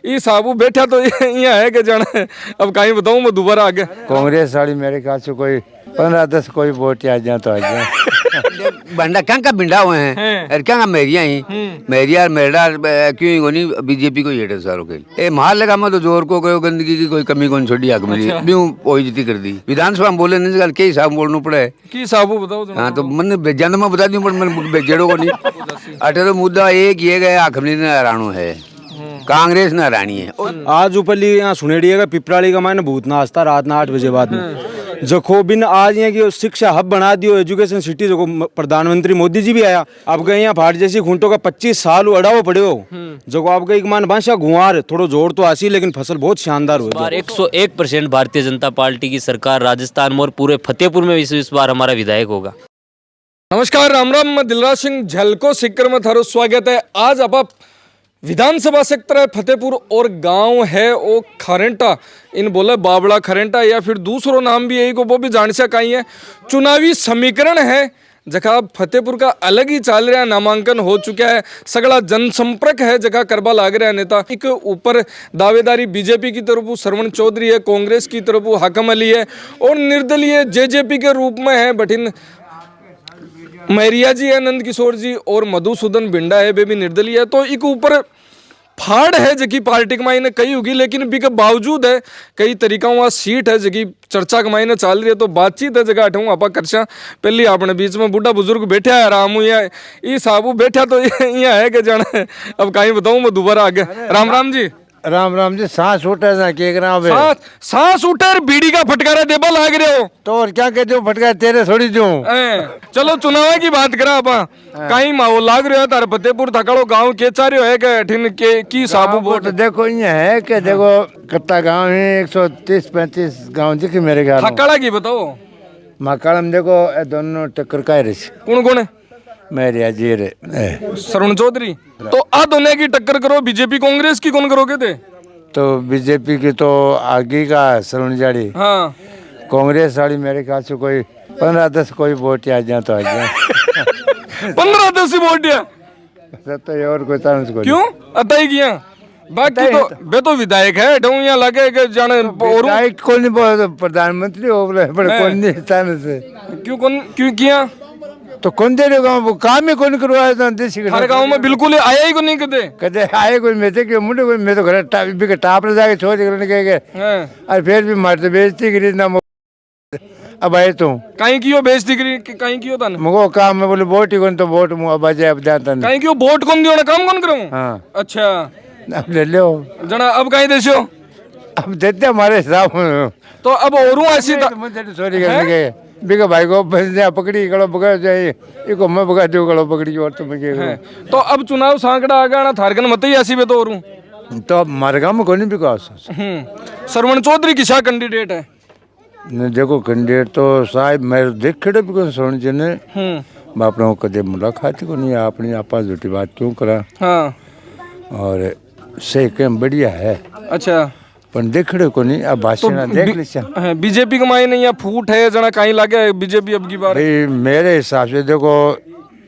ये साबू बैठा तो यहाँ है कि जाना अब कहीं बताऊँ मैं दोबारा आगे कांग्रेस वाली मेरे ख्याल से कोई 15-10 कोई वोट आ जाए तो आ जाए। बंडा क्या का बिंडा हुए हैं अरे क्या मेरिया ही मेरिया मेरा क्यों होनी बीजेपी को हेटे सारों के ए मार लगा मैं तो जोर को कहो गंदगी की कोई कमी कौन छोड़ी आग मेरी क्यों ओई जीती कर दी विधानसभा में बोले नहीं कल के हिसाब बोलना पड़े की साबू बताओ जरा। हाँ तो मैंने बेजान मैं बता दूं पर मैंने बेजड़ो को नहीं अटे तो मुद्दा एक ये गया आखमली ने हराणो है कांग्रेस ने हरानी है। आज ऊपरली यहाँ सुनेड़िएगा पिपराली का मायने भूत नाश्ता रात ना 8 बजे बाद में जखो बिन आज यहाँ की शिक्षा हब बना दियो एजुकेशन सिटी जो प्रधानमंत्री मोदी जी भी आया अब गए यहाँ भाट जैसी खूंटों का 25 साल अड़ाओ पड़े हो जो आप गई मान बादशाह गुआर थोड़ो जोर तो आसी लेकिन फसल बहुत शानदार हुई। बार 101% भारतीय जनता पार्टी की सरकार राजस्थान में और पूरे फतेहपुर में इस बार हमारा विधायक होगा। नमस्कार राम राम, मैं दिलराज सिंह झलको सिक्कर में थारो स्वागत है। आज आप विधानसभा सेक्टर है फतेहपुर और गांव है वो खरेंटा, इन बोले बाबड़ा खरेंटा या फिर दूसरो नाम भी यही को वो भी जान से कहीं है। चुनावी समीकरण है जगह फतेहपुर का अलग ही चल रहा, नामांकन हो चुका है, सगड़ा जनसंपर्क है जगह करबा लाग रहा है नेता। एक ऊपर दावेदारी बीजेपी की तरफ श्रवण चौधरी है, कांग्रेस की तरफ हाकम अली है और निर्दलीय जेजेपी के रूप में है बठिन मैरिया जी है, नंद किशोर जी और मधुसूदन बिंडा है, वे भी निर्दलीय है। तो एक ऊपर फाड़ है जकी पार्टी के मायने कई होगी, लेकिन भी के बावजूद है कई तरीकों का सीट है जकी चर्चा के मायने चल रही है। तो बातचीत है जगह हटूँ आप करसा पहले अपने बीच में बूढ़ा बुजुर्ग बैठा है आराम हुआ ये साबू बैठा तो यहाँ है कि जाना अब कहीं बताऊँ मैं दोबारा आगे। राम राम जी। राम राम जी। सांस उठे ना के ग्राम सांस उठे और बीड़ी का फटकारा देबा लाग रहे हो तो और क्या कहते हो फटका तेरे थोड़ी जो चलो चुनाव की बात करा आप कहीं माहौल लाग रहे हो तार फतेहपुर थकाड़ो गांव के चारियो है के ठिन के की साबू वोट तो देखो ये है कि देखो कत्ता गांव है 130-35 गांव दिखे मेरे ख्याल थकाड़ा की बताओ। मकालम देखो ये दोनों टक्कर का रही कौन कौन है? मेरे अजीर श्रवण चौधरी। तो आ दोनों की टक्कर करो बीजेपी कांग्रेस की कौन करोगे थे? तो बीजेपी की तो आगे का श्रवण जाड़ी, हाँ कांग्रेस वाली मेरे ख्याल से कोई 15-10 कोई वोट आ जाए तो आ जाए। 15-10 वोट या तो और कोई चांस को क्यों अतई किया बाकी तो बे तो विधायक है ढूं यहाँ लगे के जाने और कौन प्रधानमंत्री हो बोले बड़े कौन नहीं चांस से क्यों किया तो कौन दे रहे गाँव काम ही कौन करवाया था देसी हर गांव में बिल्कुल आया ही को नहीं कदे कदे आए कोई मैं तो मुंडे कोई मैं तो घर टाप ले जाके छोड़ करने गए और फिर भी मारते बेइज्जती करी ना अब आए तो कहीं क्यों बेइज्जती करी कहीं क्यों था मगो काम में बोले वोट ही कौन तो वोट मुँह अब आजे अब जाता नहीं कहीं क्यों वोट कौन दियो ना काम कौन करूं। हाँ अच्छा अब ले लो जना अब कहीं देशो अब देते हमारे हिसाब तो अब और ऐसी सॉरी करने गए बिका भाई को पकड़ी गलो पकड़ जाए इको मैं पकड़ दो गलो पकड़ी और तुम तो अब चुनाव सांकड़ा आ गया ना थारकन मत ही ऐसी में तो और तो हमारे गाँव में कौन विकास श्रवण चौधरी किसा कैंडिडेट है? देखो कैंडिडेट तो साहब मेरे देख खड़े भी कौन सोन जी ने बापने को कदे मुलाकात को नहीं आपने आपस झूठी बात क्यों करा। हाँ और सही कम बढ़िया है। अच्छा पर देखड़े को नहीं अब भाषण देख लीजिए बीजेपी का मायने या फूट है जना कहीं लागे बीजेपी अब की बार भाई मेरे हिसाब से देखो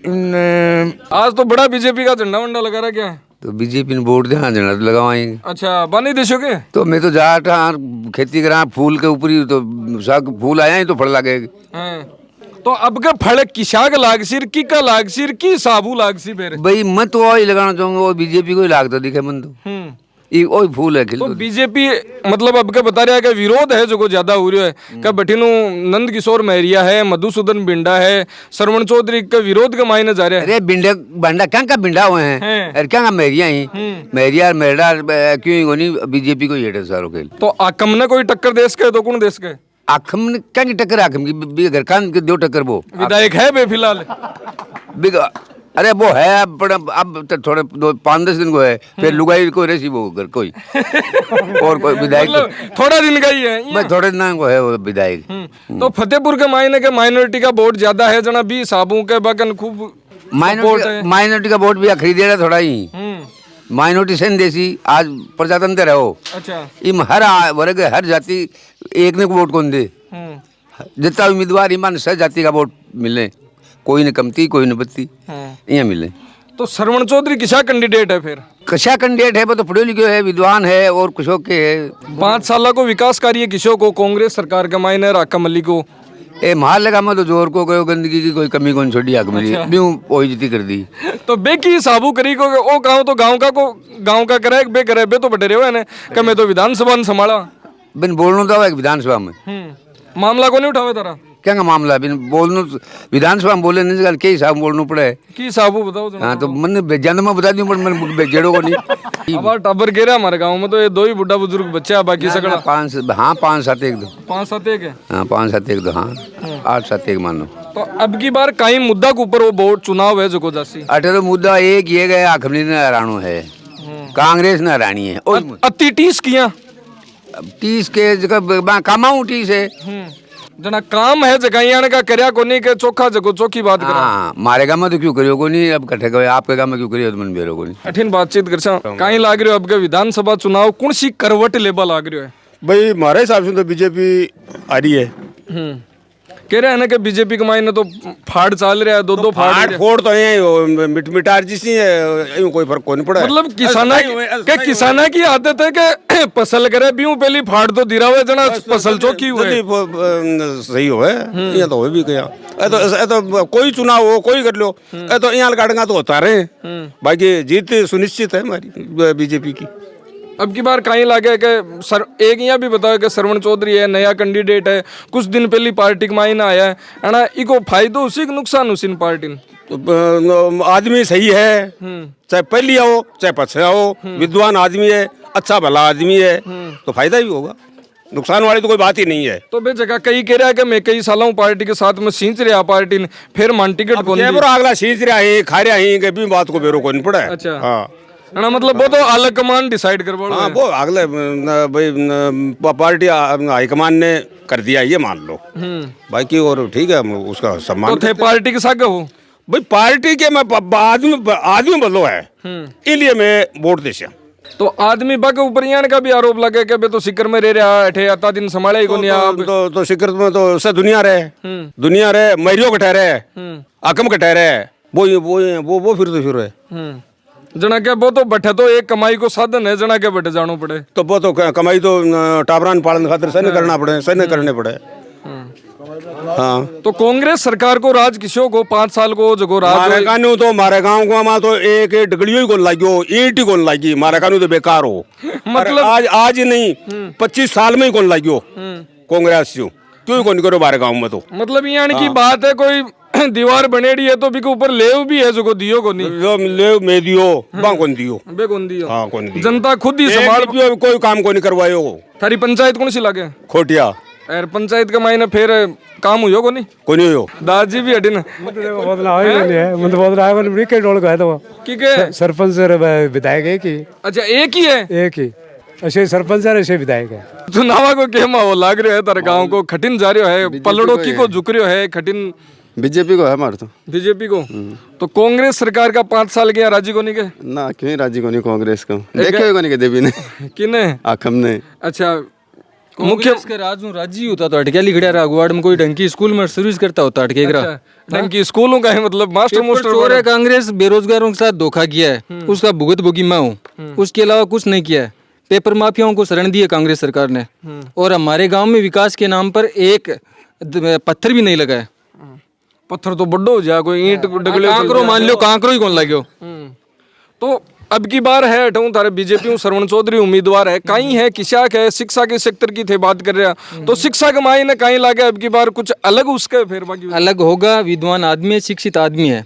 इन आज तो बड़ा बीजेपी का झंडा वंडा लगा रहा क्या है? तो बीजेपी ने वोट दे झंडा लगावाएंगे। अच्छा बानी देशों के तो मैं तो जाट खेती करा फूल के ऊपर ही तो साग फूल आया ही तो फल लगे तो अब के फल किसाक लागसिर की का लागसिर की साबू लागसी बेरे भाई मैं तो वही लगाना चाहूंगा वो बीजेपी को ही लागता दिखे मन तो ये वही फूल है तो बीजेपी मतलब अब के बता रहा है कि विरोध है जो को ज्यादा हो रहा है का बठिनु नंद किशोर मैरिया है, मधुसूदन बिंडा है, श्रवण चौधरी का विरोध के मायने जा रहा है। अरे बिंडा बंडा क्या का बिंडा हुए हैं अरे क्या मैरिया ही मैरिया मेरा क्यों होनी बीजेपी को हेटे सारों के तो आकम ने कोई टक्कर देश के तो कौन देश के आखम ने क्या की टक्कर आखम की घर कान के दो टक्कर वो विधायक है बे फिलहाल बिगा अरे वो है अब तो थोड़े 5-10 दिन को है फिर लुगाई को रेसी वो घर कोई और कोई विधायक मतलब थोड़ा दिन का ही है मैं थोड़े दिन को है वो विधायक। तो फतेहपुर के मायने के माइनॉरिटी का वोट ज्यादा है जना भी साबू के बगन खूब माइनॉरिटी का वोट भी खरीदे रहा थोड़ा ही माइनॉरिटी सेन देसी आज प्रजातंत्र है वो। अच्छा इम हर वर्ग हर जाति एक ने को वोट कौन दे जितना उम्मीदवार ईमान सह जाति का वोट मिले कोई न कमती कोई न बत्ती यहाँ मिले। तो श्रवण चौधरी किसा कैंडिडेट है फिर? कशा कैंडिडेट है वो तो पढ़े लिखे है, विद्वान है और कुछ के है। 5 साल को विकास कार्य किसी को कांग्रेस सरकार के मायने राका मल्ली को ए मार लगा मैं तो जोर को गयो, गंदगी की कोई कमी कौन छोड़ी आग मेरी ब्यूं ओइज्जती कर दी। तो बे की साबू करी को ओ गांव तो गांव का करे बे करे बे तो बटे रहे ने कि मैं तो विधानसभा ने संभाला बिन बोलनो तो एक विधानसभा में मामला को नहीं उठावे तारा क्या का मामला बिन बोलनो विधानसभा में बोले नहीं कल के हिसाब बोलनो पड़े की साबू बताओ जरा। हाँ तो मन जन्म में बता दूं पर मन जेड़ो को नहीं। अब टब्बर गिरा हमारे गांव में तो ये 2 ही बुढ़ा बुजुर्ग बच्चे हैं बाकी सगड़ा 5-7-1-2 5-7 है हाँ 5-7-1-2 हाँ 8-7-1 मानो। तो अब की बार कई मुद्दा के ऊपर वो वोट चुनाव है जो जासी अटे तो मुद्दा एक ये गया आखमनी ने हरानो है, कांग्रेस ने हरानी है। और अति 30 किया 30 के जगह कमाऊं 30 है जना काम है जगह का करया कोनी के चोखा जगो चोखी बात करा। हाँ मारे गाँव में तो क्यों करियो को नहीं, अब कटे गए आपके गाँव में क्यों करियो तो मन बेरो को नहीं। अठिन बातचीत कर कहीं लाग रही हो अब के विधानसभा चुनाव कौन सी करवट लेबल लाग रही है? भाई हमारे हिसाब से तो बीजेपी आ रही है। कह रहे हैं ना कि बीजेपी के मायने तो फाड़ चाल रहा है, दो फाड़ फोड़ तो है मिटार जिसी है, यूं कोई फर्क को नहीं पड़ा है। मतलब किसाना की आदत है कि फसल करे बीऊ पहली फाड़ तो दिरा हुए जना फसल चौकी हुए सही हो है ये तो हो भी गया। ए तो कोई चुनाव हो कोई कर लो, ए तो यहाँ गाड़ेगा तो होता रहे, बाकी जीत सुनिश्चित है हमारी बीजेपी की। अब की बार कहीं लागे कि एक यहाँ भी बताओ कि श्रवण चौधरी है नया कैंडिडेट है, कुछ दिन पहली पार्टी के मायने आया है ना, इको फायदो उसी के नुकसान उसी पार्टी ने तो आदमी सही है, चाहे पहली आओ चाहे पछे आओ, विद्वान आदमी है, अच्छा भला आदमी है तो फायदा ही होगा, नुकसान वाली तो कोई बात ही नहीं है। तो बे जगह कई कह रहा है कि मैं कई सालों पार्टी के साथ में सींच रहा पार्टी ने फिर मन टिकट को अगला सींच रहा है खा रहा है कि बात को बेरो को नहीं पड़ा है। अच्छा हाँ ना मतलब वो तो अलग कमान डिसाइड कर बोलो। हाँ वो अगले भाई पार्टी हाईकमान ने कर दिया ये मान लो, बाकी और ठीक है उसका सम्मान। तो थे पार्टी के साथ हो भाई पार्टी के मैं आदमी बदलो है इसलिए मैं वोट दे। तो आदमी बा के ऊपर यहाँ का भी आरोप लगे कि बे तो सिक्कर में रह रहा है आता दिन संभाले ही को नहीं तो सिक्कर में तो से दुनिया रहे मरियो कटे रहे आकम कटे रहे वो फिर है जना के वो तो बैठे तो एक कमाई को साधन है, जना के बैठे जानो पड़े तो वो तो कमाई तो टाबरान पालन खातिर सही करना पड़े, सही करने पड़े। हाँ तो कांग्रेस सरकार को राज किसी को 5 साल को जो राज मारे कानू तो मारे गांव को वहाँ तो एक डगड़ियों ही कौन लागियो ईंट ही कौन लागी, मारे कानू तो बेकार हो मतलब आज नहीं 25 साल में ही कौन लागियो कांग्रेस क्यों कौन करो मारे गाँव में तो मतलब यहाँ की बात है कोई दीवार बनेड़ी है तो भी के ऊपर लेव भी है जो दियो को नहीं लेव में दियो बा कौन दियो बे कौन दियो हाँ कौन दियो जनता खुद ही संभाल कोई काम को नहीं करवायो। थारी पंचायत कौन सी लागे खोटिया यार पंचायत का मायने फिर काम हुयो को नहीं को नहीं हो दादी भी हटिन सरपंच विधायक एक ही। अच्छा एक ही है एक ही ऐसे सरपंच है ऐसे विधायक है। चुनावा को के माहौल लाग रहा है तारे गांव को खटिन जा रहा है पलड़ो की को झुक रहा है खटिन बीजेपी को है हमारे तो बीजेपी को तो कांग्रेस सरकार का 5 साल के राजी को नहीं के ना क्यों राजी को नहीं कांग्रेस को देखे को नहीं के देवी ने किने आखम ने। अच्छा मुख्य के राज में राजी होता तो अटके लिखड़ा रहा अगवाड़ में कोई ढंग की स्कूल में सर्विस करता होता अटके ढंग की स्कूलों का है मतलब मास्टर मोस्टर चोर है। कांग्रेस बेरोजगारों के साथ धोखा किया है, उसका भुगत भोगी मैं हूँ, उसके अलावा कुछ नहीं किया है। पेपर माफियाओं को शरण दी है कांग्रेस सरकार ने और हमारे गांव में विकास के नाम पर एक पत्थर भी नहीं लगा है। पत्थर तो बड्डो हो जाए कोई ईंट डगले कांकरो मान लो कांकरो ही कौन लाग्यो। तो अब की बार है हटाऊं तारे बीजेपी श्रवण चौधरी उम्मीदवार है कहीं है किसाक है शिक्षा के सेक्टर की थे बात कर रहा तो शिक्षा के मायने कहीं लागे अब की बार कुछ अलग उसके फिर बाकी अलग होगा। विद्वान आदमी है, शिक्षित आदमी है,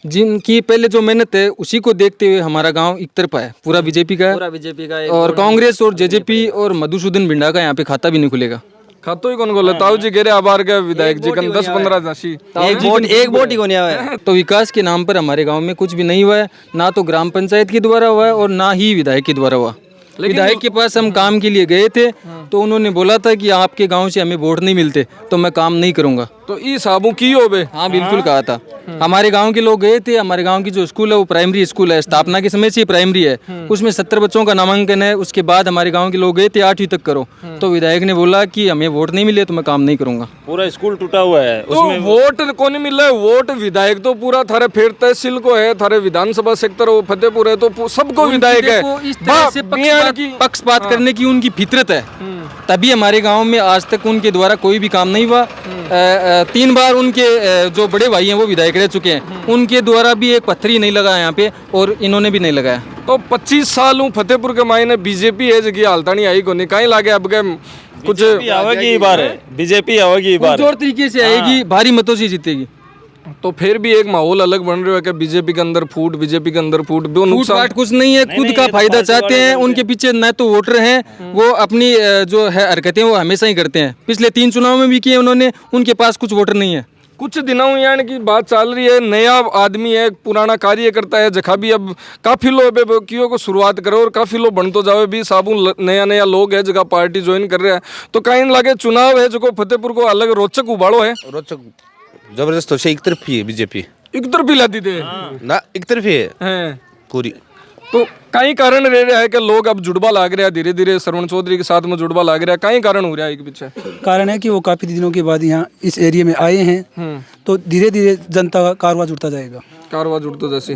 जिनकी पहले जो मेहनत है उसी को देखते हुए हमारा गांव एक तरफा है, पूरा बीजेपी का है और कांग्रेस और जेजेपी और मधुसूदन भिंडा का यहाँ पे खाता भी नहीं खुलेगा। खातो ही कौन को ताऊ जी कह रहे आबार के विधायक जी कन 10-15 जासी एक वोट ही को नहीं आया है। तो विकास के नाम पर हमारे गांव में कुछ भी नहीं हुआ है, ना तो ग्राम पंचायत के द्वारा हुआ है और ना ही विधायक के द्वारा हुआ। विधायक के पास हम काम के लिए गए थे तो उन्होंने बोला था कि आपके गांव से हमें वोट नहीं मिलते तो मैं काम नहीं करूंगा। तो ई साबू की हो बे। हाँ बिल्कुल कहा था। हमारे गांव के लोग गए थे। हमारे गांव की जो स्कूल है वो प्राइमरी स्कूल है, स्थापना के समय से ही प्राइमरी है। उसमें 70 बच्चों का नामांकन है। उसके बाद हमारे गांव के लोग गए थे 8वीं तक करो, तो विधायक ने बोला कि हमें वोट नहीं मिले तो मैं काम नहीं करूंगा। पूरा स्कूल टूटा हुआ है तो वोट को नहीं मिल रहा है, वोट विधायक तो पूरा थारे फिर तहसील को है, थारे विधानसभा सेक्टर हो फतेहपुर है, तो सबको विधायक है। देखो, इस तरह से पक्षपात करने की उनकी फितरत है, तभी हमारे गांव में आज तक उनके द्वारा कोई भी काम नहीं हुआ। 3 बार उनके जो बड़े भाई हैं वो विधायक रह चुके हैं, उनके द्वारा भी एक पत्थर ही नहीं लगा यहाँ पे, और इन्होंने भी नहीं लगाया। तो 25 साल हूँ फतेहपुर के मायने बीजेपी है जगह हालता नहीं आई को नहीं कहीं लागे अब के कुछ आवेगी बार है, बीजेपी आवेगी बार और तरीके से आएगी, भारी मतों से जीतेगी। तो फिर भी एक माहौल अलग बन रहा है कि बीजेपी के अंदर फूट, बीजेपी के अंदर फूट, वो नुकसान कुछ नहीं है, खुद का फायदा चाहते हैं। उनके पीछे न तो वोटर हैं, वो अपनी जो है हरकतें वो हमेशा ही करते हैं। पिछले 3 चुनाव में भी किए उन्होंने, उनके पास कुछ वोटर नहीं है। कुछ दिनों यानी की बात चल रही है, नया आदमी है, पुराना कार्य करता है, जखा भी अब काफी लोग कियो को शुरुआत करो और काफी लोग बन तो जावे भी साबुन नया नया लोग है जगह पार्टी ज्वाइन कर रहे हैं, तो कहीं लगे चुनाव है जो फतेहपुर को अलग रोचक उबाड़ो है। रोचक जबरदस्त हो, एक तरफी है बीजेपी, एक तरफी लाती थे ना एक तरफी है हैं। पूरी। तो कई कारण रह रहा है कि लोग अब जुड़वा लाग रहा है, धीरे धीरे श्रवण चौधरी के साथ में जुड़वा लाग रहा है, कई कारण हो रहा है एक पीछे। कारण है कि वो काफी दिनों के बाद यहाँ इस एरिया में आए हैं, तो धीरे धीरे जनता का कारवा जुड़ता जाएगा। कारवा जुड़ता जैसे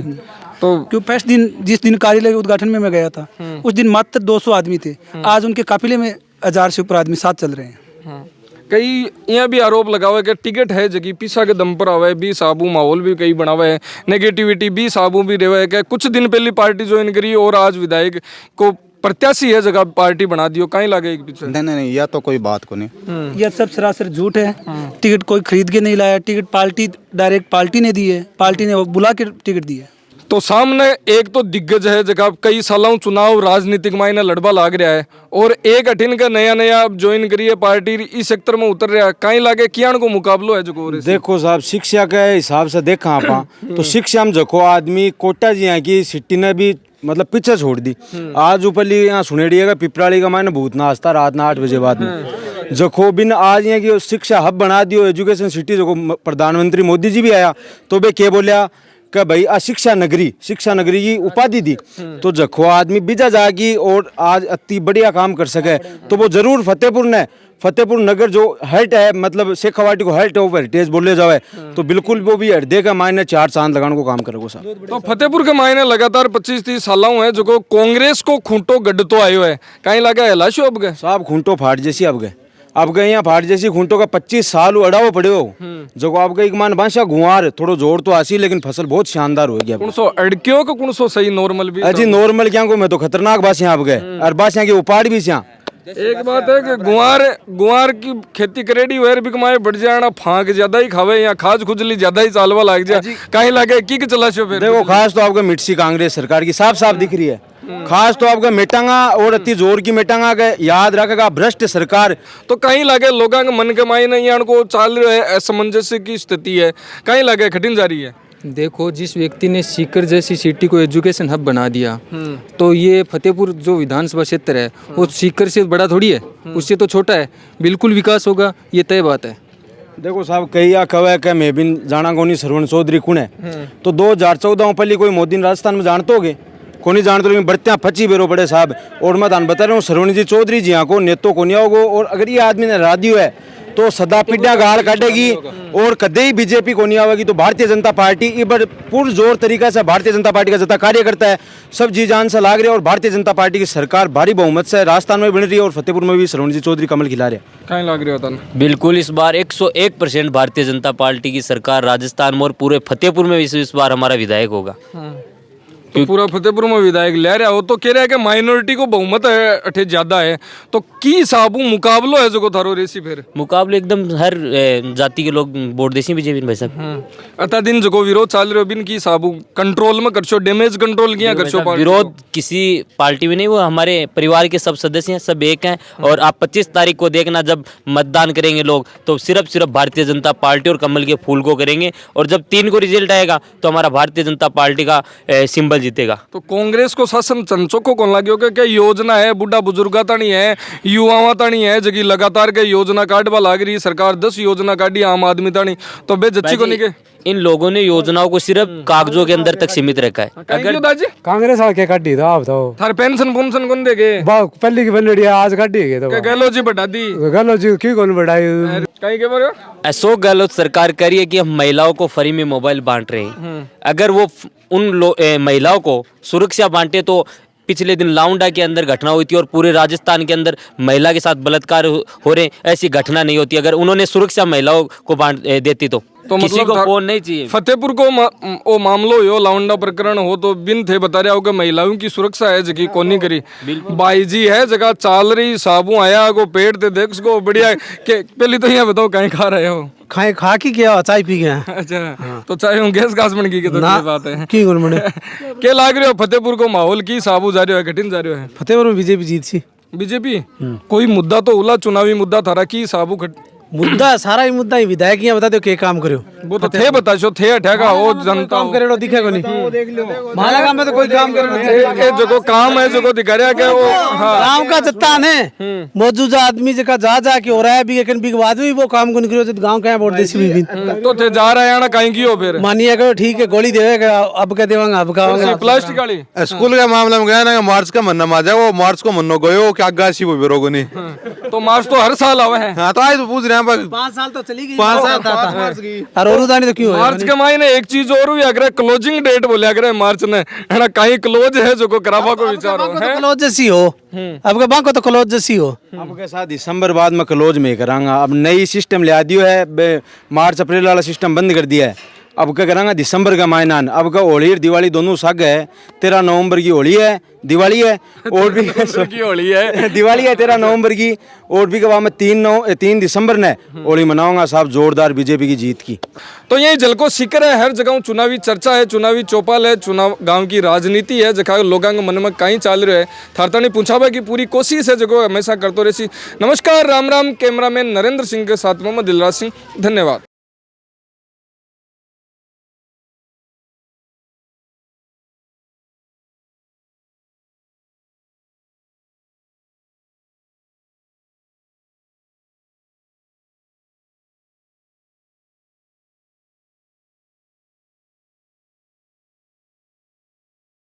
तो क्यों फर्स्ट दिन जिस दिन कार्यालय के उद्घाटन में मैं गया था, उस दिन मात्र 200 आदमी थे, आज उनके काफिले में 1000 से ऊपर आदमी साथ चल रहे हैं। कई यहाँ भी आरोप लगा हुआ है कि टिकट है जगह पीछा के दम पर आवे भी साबू, माहौल भी कई बना हुआ है, नेगेटिविटी भी साबू भी रहा है कि कुछ दिन पहले पार्टी ज्वाइन करी और आज विधायक को प्रत्याशी है जगह पार्टी बना दियो, कहीं लगे एक पीछे। नहीं यह तो कोई बात को नहीं, यह सब सरासर झूठ है। टिकट कोई खरीद के नहीं लाया, टिकट पार्टी डायरेक्ट पार्टी ने दी है, पार्टी ने बुला के टिकट दी है। तो सामने एक तो दिग्गज है जगह कई सालों चुनाव राजनीतिक मायने लड़बा लाग रहा है, और एक अठिन का नया नया अब ज्वाइन करिए पार्टी इस सेक्टर में उतर रहा है, कहीं लागे कियान को मुकाबलो है जो देखो साहब, शिक्षा के हिसाब से देखा आप तो शिक्षा में जको आदमी कोटा जी यहाँ की सिटी ने भी मतलब पीछे छोड़ दी। आज ऊपरली यहाँ सुनेड़िएगा पिपराली का मायने भूत नाचता रात ना 8 बजे बाद में जखो बिन आज यहाँ की शिक्षा हब बना दियो, एजुकेशन सिटी जो प्रधानमंत्री मोदी जी भी आया तो वे क्या बोलिया कि भाई शिक्षा नगरी की उपाधि दी, तो जखो आदमी बिजा जागी और आज अति बढ़िया काम कर सके तो वो जरूर फतेहपुर नगर जो हेल्ट है, मतलब शेखावाटी को हेल्ट ऑफ हेरिटेज बोले जावे तो बिल्कुल वो भी हृदय का मायने 4 चांद लगाने को काम करेगा साहब। तो फतेहपुर के मायने लगातार 25-30 सालों है जो कांग्रेस को खूंटो गड्ढ तो आयो है, कहीं लगा लाशो अब गए साहब खूंटो फाट जैसी अब गए यहाँ फाट जैसी खूंटो का 25 साल अड़ाओ पड़े हो जो आप गई मान बांशा गुआर थोड़ो जोर तो आसी, लेकिन फसल बहुत शानदार हो गया। कुणसो अड़क्यो को कुणसो सही नॉर्मल भी अजी नॉर्मल क्या को मैं तो खतरनाक बासियां आप गए और बासियां की उपाड़ भी सियां। एक बात है कि गुआर की खेती करेडी हुए भी कमाए बढ़ जाना, फांक ज्यादा ही खावे या खाज खुजली ज्यादा ही चालवा लग जाए, कहीं लगे की चला शो फिर देखो खास तो आपका मिर्ची कांग्रेस सरकार की साफ साफ दिख रही है, खास तो आपका मेटांगा और अति जोर की मेटांगा के याद रखेगा भ्रष्ट सरकार, तो कहीं लगे लोगों के मन के मायने यहाँ को चाल रहे असमंजस्य की स्थिति है, कहीं लगे कठिन जा रही है। देखो जिस व्यक्ति ने सीकर जैसी सिटी को एजुकेशन हब बना दिया, तो ये फतेहपुर जो विधानसभा क्षेत्र है वो सीकर से बड़ा थोड़ी है, उससे तो छोटा है, बिल्कुल विकास होगा ये तय बात है। देखो साहब कई या कवे के मैं भी जाना कोनी श्रवण चौधरी कौन है, तो 2014 पहले कोई मोदी राजस्थान में जानते हो को नहीं जानते, लेकिन बढ़ते फची बेरो पड़े साहब। और मैं बता रहा हूँ श्रवण जी चौधरी जी यहाँ को नेतो को नहीं होगो, और अगर ये आदमी ने रादियो है तो सदा पिड्या गाल काटेगी और कदे ही बीजेपी को नहीं आवेगी। तो भारतीय जनता पार्टी पूर्ण जोर तरीका से भारतीय जनता पार्टी का जता कार्य करता है, सब जी जान से लाग रहे, और भारतीय जनता पार्टी की सरकार भारी बहुमत से राजस्थान में बन रही है और फतेहपुर में भी श्रवण जी चौधरी कमल खिला रहे हैं। कहीं लाग रही होता ना बिल्कुल इस बार 101% भारतीय जनता पार्टी की सरकार राजस्थान में और पूरे फतेहपुर में इस बार हमारा विधायक होगा। तो पूरा फतेहपुर में विधायक ले रहा हो तो कह रहा है कि माइनॉरिटी को बहुमत है अठे ज्यादा है, तो की साबू मुकाबलो है जो थारो रेसी फिर मुकाबले एकदम हर जाति के लोग वोट देसी बीजेपी भाई साहब। अता दिन जो विरोध चल रहे हो बिन की साबू कंट्रोल में करछो, डैमेज कंट्रोल किया करछो। विरोध किसी पार्टी में नहीं, वो हमारे परिवार के सब सदस्य हैं, सब एक हैं। और आप 25 तारीख को देखना जब मतदान करेंगे लोग तो सिर्फ भारतीय जनता पार्टी और कमल के फूल को करेंगे, और जब 3 को रिजल्ट आएगा तो हमारा भारतीय जनता पार्टी का सिंबल जीतेगा। तो कांग्रेस को शासन चंचोको कौन लगे हो क्या योजना है बुढ़ा बुजुर्गा तानी है युवावा तानी है जगी लगातार के योजना काटवा लाग रही सरकार 10 योजना काटी आम आदमी तानी तो बे जच्ची को नहीं के इन लोगों ने योजनाओं को सिर्फ कागजों के अंदर तक सीमित रखा है। अगर दाजी कांग्रेस आके काटी तो आप तो थार पेंशन पुंशन कौन देगे पहली की बनड़ी आज काटी है तो गहलोत जी बढ़ा दी गलो जी की कौन बढ़ाई कहीं के बारे अशोक गहलोत सरकार कह रही है कि हम महिलाओं को फ्री में मोबाइल बांट रहे हैं। अगर वो उन महिलाओं को सुरक्षा बांटे तो पिछले दिन लाउंडा के अंदर घटना हुई थी और पूरे राजस्थान के अंदर महिला के साथ बलात्कार हो रहे, ऐसी घटना नहीं होती अगर उन्होंने सुरक्षा महिलाओं को बांट देती तो किसी को फोन नहीं चाहिए। फतेहपुर को ओ मामलो यो लाउंडा प्रकरण हो तो बिन थे बता रहे हो कि महिलाओं की सुरक्षा है जगह कोनी करी बाई जी है जगह चाल रही साबू आया को पेट ते देख सको बढ़िया के पहले तो यहाँ बताओ कहीं खा रहे हो खाए खा की क्या चाय पी गया अच्छा तो चाहे हम गैस घास बन की तो बात है की कौन बने के लाग रहे हो फतेहपुर को माहौल की साबू जा रहे हो कठिन जा रहे हो फतेहपुर में बीजेपी जीत सी बीजेपी कोई मुद्दा तो उला चुनावी मुद्दा थारा की साबू मुद्दा सारा ही मुद्दा ही विधायक यहाँ बता दो क्या काम करो वो तो थे बता सो थे ठेका हो जनता काम करे दिखे को नहीं महानगर में तो कोई काम करे जो काम है जो दिखा रहा है वो गांव का जत्ता ने मौजूदा आदमी जगह जा के हो रहा है भी लेकिन भी बाद में वो काम को निकलो तो गांव का वोट देसी भी तो थे जा रहा है ना कहीं की हो फिर मानिए कहो ठीक है गोली देवेगा अब क्या देवांगा अब खावांगा प्लास्टिक वाली स्कूल के मामले में गया ना मार्च का मन्ना माजा वो मार्च को मन्नो गयो क्या गासी वो बिरोगो नहीं तो मार्च तो हर साल आवे हैं हाँ तो आज तो पूछ रहे हैं 5 साल तो चली गई 5 साल और औरुदानी तो क्यों है मार्च के महीने एक चीज और हुई अगर क्लोजिंग डेट बोले अगर मार्च ने है ना कहीं क्लोज है जो को करावा को विचार हो है क्लोज जैसी हो अब के बैंक तो क्लोज जैसी हो अब के साथ दिसंबर बाद में क्लोज में करांगा अब नई सिस्टम ले दियो है मार्च अप्रैल वाला सिस्टम बंद कर दिया है अब क्या करांगा दिसंबर का महीना अब का होली और दिवाली दोनों साग है 13 नवंबर की होली है दिवाली है और भी की होली है दिवाली है 13 नवंबर की और भी के बाद में 3 दिसंबर ने होली मनाऊंगा साहब जोरदार बीजेपी की जीत की। तो यही जलको सिकर है हर जगह चुनावी चर्चा है चुनावी चौपाल है चुनाव गांव की राजनीति है जगह लोगों के मन में कहीं चाल रहे है थारता ने पूछा की पूरी कोशिश है जो हमेशा करते रही। नमस्कार राम राम कैमरामैन नरेंद्र सिंह के साथ मोहम्मद दिलराज सिंह धन्यवाद।